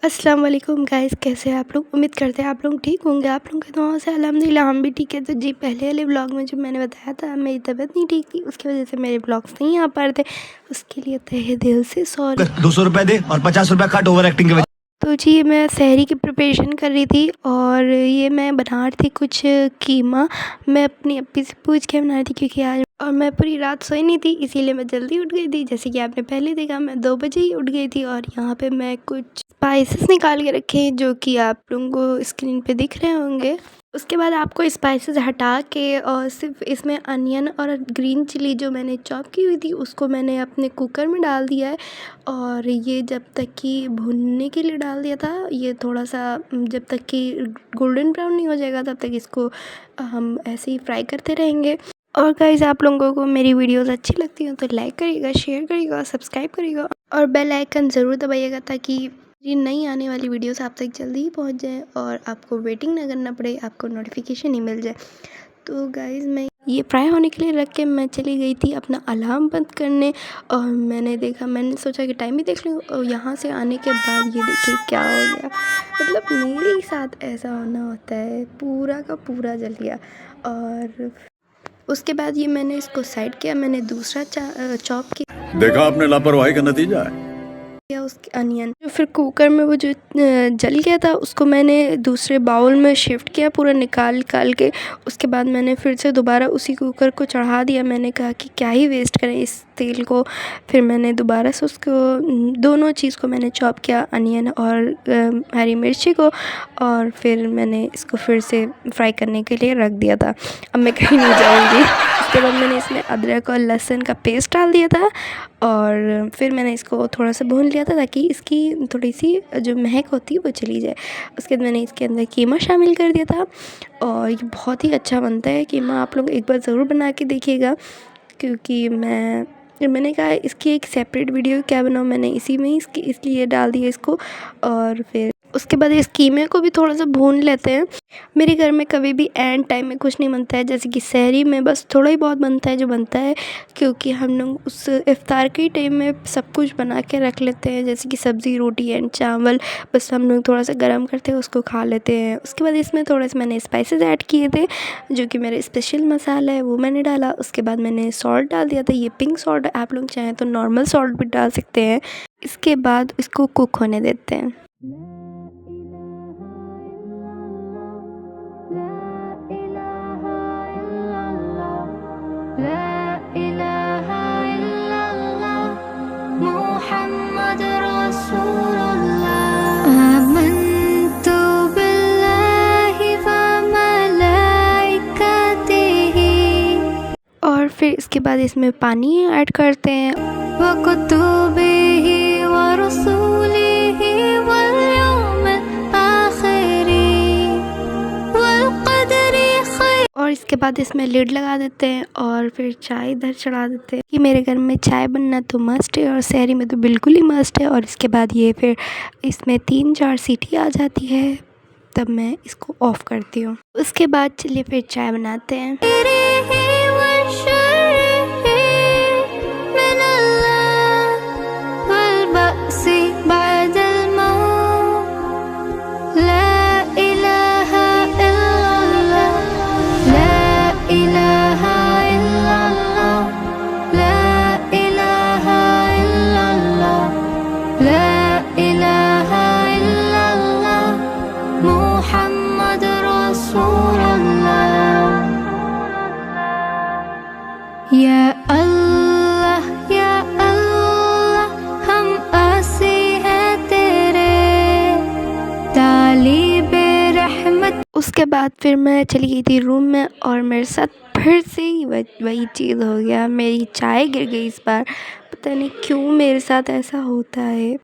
अस्सलाम वालेकुम गाइस, कैसे हैं आप लोग। उम्मीद करते हैं आप लोग ठीक होंगे। आप लोगों की दुआओं से अल्हम्दुलिल्लाह हम भी ठीक है। तो जी, पहले वाले व्लॉग में जो मैंने बताया था मेरी तबीयत नहीं ठीक थी, उसकी वजह से मेरे व्लॉग्स नहीं आ पा रहे थे। उसके लिए तहे दिल से सॉरी। 200 रुपए दे और 50 रुपए कट ओवर एक्टिंग के वजह। तो जी, मैं सहरी की प्रिपरेशन कर रही थी और ये मैं बना रही थी कुछ कीमा। मैं अपनी अप्पी से पूछ के बना रही थी क्योंकि आज और मैं पूरी रात सोई नहीं थी, इसीलिए मैं जल्दी उठ गई थी। जैसे कि आपने पहले देखा, मैं 2 बजे ही उठ गई थी। और यहाँ पे मैं कुछ स्पाइसेस निकाल के रखे हैं जो कि आप लोगों को स्क्रीन पे दिख रहे होंगे। उसके बाद आपको स्पाइसेस हटा के और सिर्फ इसमें अनियन और ग्रीन चिली जो मैंने चॉप की हुई थी उसको मैंने अपने कुकर में डाल दिया है। और ये जब तक कि भुनने के लिए डाल दिया था, ये थोड़ा सा जब तक कि गोल्डन ब्राउन नहीं हो जाएगा तब तक इसको हम ऐसे ही फ्राई करते रहेंगे। और गाइज़, आप लोगों को मेरी वीडियोस अच्छी लगती हो तो लाइक करिएगा, शेयर करिएगा, सब्सक्राइब करिएगा और बेल आइकन ज़रूर दबाइएगा ताकि ये नई आने वाली वीडियोस आप तक जल्दी ही पहुंच जाए और आपको वेटिंग ना करना पड़े, आपको नोटिफिकेशन ही मिल जाए। तो गाइज़, मैं ये फ्राई होने के लिए रख के मैं चली गई थी अपना अलार्म बंद करने। और मैंने सोचा कि टाइम भी देख लूँ। और यहाँ से आने के बाद ये देखिए क्या हो गया। मतलब मेरे ही साथ ऐसा होना होता है, पूरा का पूरा जल गया। और उसके बाद ये मैंने इसको साइड किया, मैंने दूसरा चॉप देखा आपने लापरवाही का नतीजा है। किया उसके अनियन जो फिर कुकर में वो जो जल गया था उसको मैंने दूसरे बाउल में शिफ्ट किया पूरा निकाल के। उसके बाद मैंने फिर से दोबारा उसी कुकर को चढ़ा दिया। मैंने कहा कि क्या ही वेस्ट करें इस तेल को। फिर मैंने दोबारा से उसको दोनों चीज़ को मैंने चॉप किया, अनियन और हरी मिर्ची को। और फिर मैंने इसको फिर से फ्राई करने के लिए रख दिया था। अब मैं कहीं नहीं जाऊँगी। उसके बाद मैंने इसमें अदरक और लहसुन का पेस्ट डाल दिया था और फिर मैंने इसको थोड़ा सा भून लिया था ताकि इसकी थोड़ी सी जो महक होती है वो चली जाए। उसके बाद मैंने इसके अंदर कीमा शामिल कर दिया था और ये बहुत ही अच्छा बनता है कीमा। आप लोग एक बार ज़रूर बना के देखिएगा क्योंकि मैंने कहा इसकी एक सेपरेट वीडियो क्या बनाऊँ, मैंने इसी में ही इसकी इसलिए डाल दिया इसको। और फिर उसके बाद इस कीमे को भी थोड़ा सा भून लेते हैं। मेरे घर में कभी भी एंड टाइम में कुछ नहीं बनता है, जैसे कि सहरी में बस थोड़ा ही बहुत बनता है जो बनता है, क्योंकि हम लोग उस इफ्तार के टाइम में सब कुछ बना के रख लेते हैं, जैसे कि सब्ज़ी, रोटी एंड चावल। बस हम लोग थोड़ा सा गर्म करते हैं, उसको खा लेते हैं। उसके बाद इसमें थोड़े से मैंने स्पाइसेस ऐड किए थे जो कि मेरा स्पेशल मसाला है, वो मैंने डाला। उसके बाद मैंने सॉल्ट डाल दिया था, ये पिंक सॉल्ट। आप लोग चाहें तो नॉर्मल सॉल्ट भी डाल सकते हैं। इसके बाद इसको कुक होने देते हैं। और फिर इसके बाद इसमें पानी ऐड करते हैं। और इसके बाद इसमें लिड लगा देते हैं और फिर चाय इधर चढ़ा देते हैं कि मेरे घर में चाय बनना तो मस्ट है और सहरी में तो बिल्कुल ही मस्ट है। और इसके बाद ये फिर इसमें 3-4 सीटी आ जाती है तब मैं इसको ऑफ़ करती हूँ। उसके बाद चलिए फिर चाय बनाते हैं। या अल्लाह हम आसी हैं तेरे तालिबे रहमत। उसके बाद फिर मैं चली गई थी रूम में और मेरे साथ फिर से ही वही चीज़ हो गया। मेरी चाय गिर गई इस बार, पता नहीं क्यों मेरे साथ ऐसा होता है।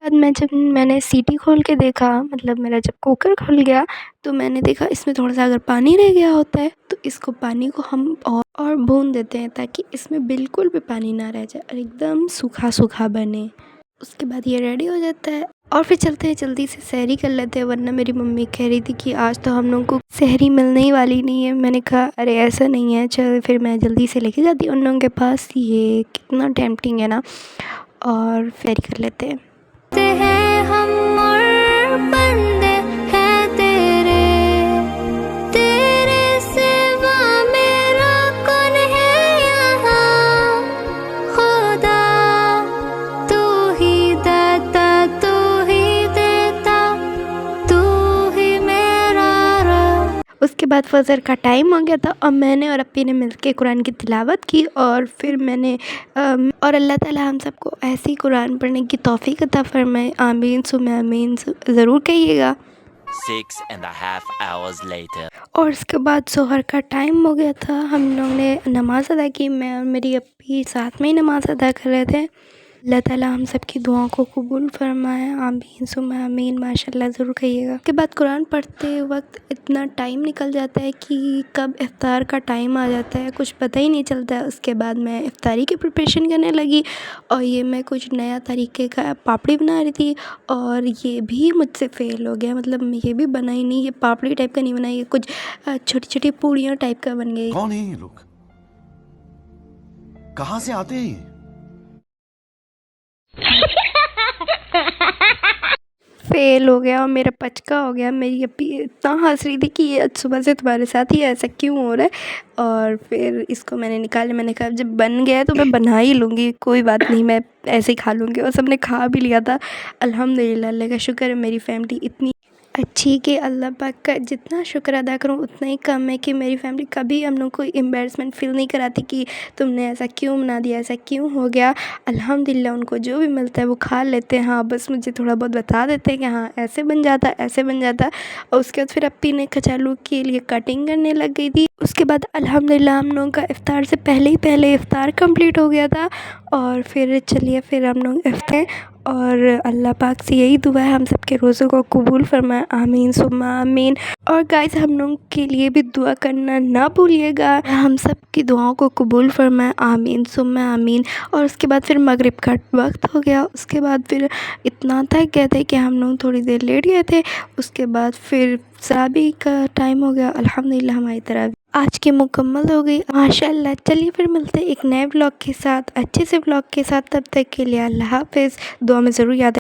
बाद में जब मैंने सीटी खोल के देखा, मतलब मेरा जब कुकर खुल गया तो मैंने देखा इसमें थोड़ा सा अगर पानी रह गया होता है तो इसको पानी को हम और भून देते हैं ताकि इसमें बिल्कुल भी पानी ना रह जाए और एकदम सूखा सूखा बने। उसके बाद ये रेडी हो जाता है और फिर चलते हैं, जल्दी से सहरी कर लेते हैं, वरना मेरी मम्मी कह रही थी कि आज तो हम लोगों को सहरी मिलने ही वाली नहीं है। मैंने कहा अरे ऐसा नहीं है, चल फिर मैं जल्दी से लेके जाती हूँ उन लोगों के पास। ये कितना टेम्पटिंग है ना, और सहरी कर लेते हैं। हम और बंदे हैं तेरे, तेरे सिवा मेरा कौन है यहाँ, खुदा तू ही दाता, तू ही देता, तू ही मेरा रब। उसके बाद फजर का टाइम हो गया था और मैंने और अपी ने मिलके कुरान की तिलावत की, और फिर मैंने और अल्लाह ताला हम सबको ऐसी कुरान पढ़ने की तौफीक अता फरमाए। आमीन सुम्मा आमीन, ज़रूर कहिएगा। 6.5 hours later. और उसके बाद ज़ोहर का टाइम हो गया था, हम लोग ने नमाज़ अदा की, मैं और मेरी अपी साथ में ही नमाज़ अदा कर रहे थे। अल्लाह ताला हम सब की दुआओं को कबूल फरमाए, आमीन सुम्मा आमीन, माशाल्लाह ज़रूर कहिएगा। उसके बाद कुरान पढ़ते वक्त इतना टाइम निकल जाता है कि कब इफ्तार का टाइम आ जाता है कुछ पता ही नहीं चलता है। उसके बाद मैं इफ्तारी की प्रिपरेशन करने लगी, और ये मैं कुछ नया तरीके का पापड़ी बना रही थी, और ये भी मुझसे फ़ेल हो गया। मतलब ये भी बना ही नहीं, ये पापड़ी टाइप का नहीं बना, ये कुछ छोटी छोटी पूड़ियाँ टाइप का बन गई। कौन है ये लोग, कहाँ से आते हैं ये? फेल हो गया और मेरा पचका हो गया। मेरी अपी इतना हंस रही थी कि ये आज सुबह से तुम्हारे साथ ही ऐसा क्यों हो रहा है। और फिर इसको मैंने निकाला, मैंने कहा जब बन गया है तो मैं बना ही लूँगी, कोई बात नहीं, मैं ऐसे ही खा लूँगी। और सबने खा भी लिया था अल्हम्दुलिल्लाह। अल्लाह का शुक्र है मेरी फैमिली इतनी अच्छी कि अल्लाह पाक का जितना शुक्र अदा करूँ उतना ही कम है, कि मेरी फैमिली कभी हम लोग को एम्बैरसमेंट फ़ील नहीं कराती कि तुमने ऐसा क्यों बना दिया, ऐसा क्यों हो गया। अल्हम्दुलिल्लाह उनको जो भी मिलता है वो खा लेते हैं। हाँ, बस मुझे थोड़ा बहुत बता देते हैं कि हाँ ऐसे बन जाता है, ऐसे बन जाता है। और उसके बाद फिर अपी ने कचालू के लिए कटिंग करने लग गई थी। उसके बाद अल्हम्दुलिल्लाह हम लोगों का इफ़्तार से पहले इफ़्तार कंप्लीट हो गया था। और फिर चलिए फिर हम लोग इफ़्तार, और अल्लाह पाक से यही दुआ है हम सब के रोज़ों को कबूल फरमाए, आमीन सुम्मा आमीन। और गाइस हम लोग के लिए भी दुआ करना ना भूलिएगा, हम सब की दुआओं को कबूल फरमाए, आमीन सुम्मा आमीन। और उसके बाद फिर मगरिब का वक्त हो गया। उसके बाद फिर इतना थक गए थे कि हम लोग थोड़ी देर लेट गए थे। उसके बाद फिर तरावी का टाइम हो गया। अल्हम्दुलिल्लाह हमारी तरावी आज की मुकम्मल हो गई माशाल्लाह। चलिए फिर मिलते हैं एक नए व्लॉग के साथ, अच्छे से व्लॉग के साथ। तब तक के लिए अल्लाह हाफ़िज़। दुआ में ज़रूर याद